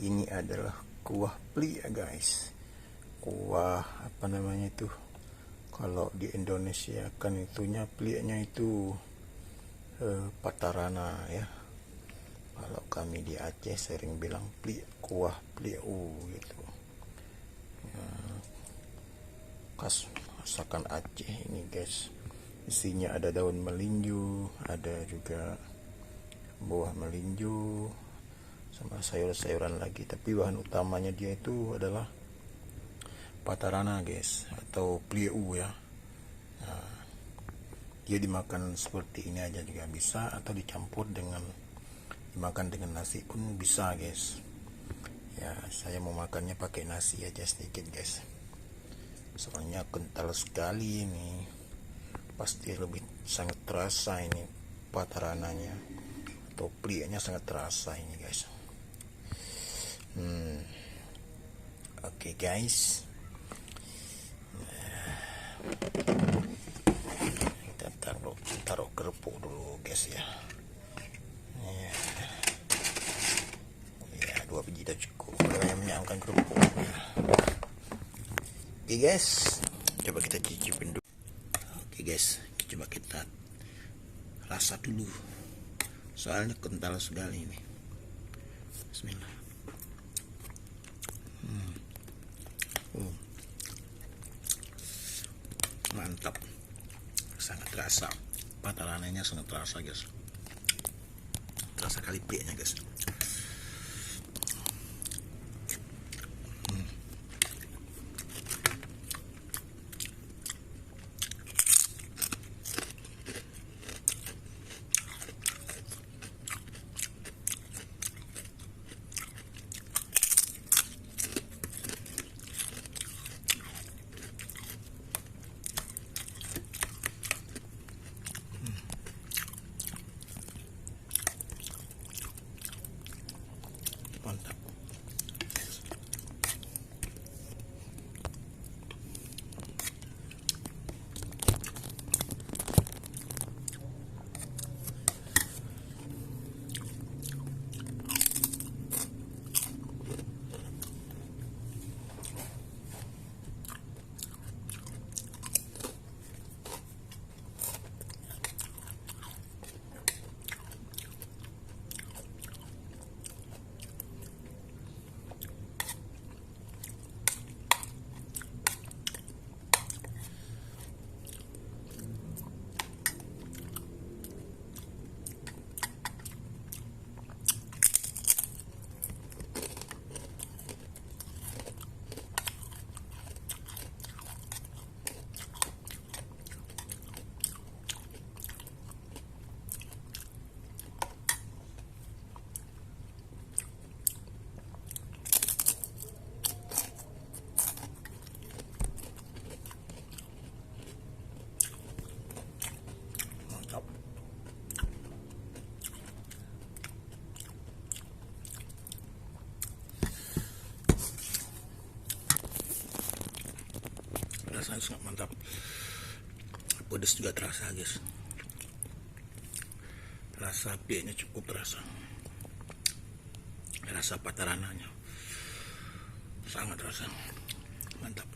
Ini adalah kuah pli ya guys. Kuah apa namanya itu? Kalau di Indonesia kan itunya plinya itu patarana ya. Kalau kami di Aceh sering bilang pli, kuah pliu gitu. Ya, khas masakan Aceh ini guys. Isinya ada daun melinjo, ada juga buah melinjo, sama sayur-sayuran lagi. Tapi bahan utamanya dia itu adalah patarana guys, atau pliu ya. Nah, dia dimakan seperti ini aja juga bisa, atau dicampur dengan dimakan dengan nasi pun bisa guys. Ya saya mau makannya pakai nasi aja sedikit guys, soalnya kental sekali ini, pasti lebih sangat terasa ini patarananya atau plianya, sangat terasa ini guys. Oke guys, kita taruh kerupuk dulu guys ya. Ya 2 biji udah cukup, yang menyaangkan kerupuk. Oke guys, coba kita cicipin dulu. Oke guys, coba kita rasa dulu, soalnya kental sekali ini. Bismillah. Mantap, sangat terasa patarananya, sangat terasa guys, terasa kali plinya guys. Mantap. Rasanya sangat mantap, pedas juga terasa guys, rasa plinya cukup terasa, rasa patarananya sangat terasa, mantap.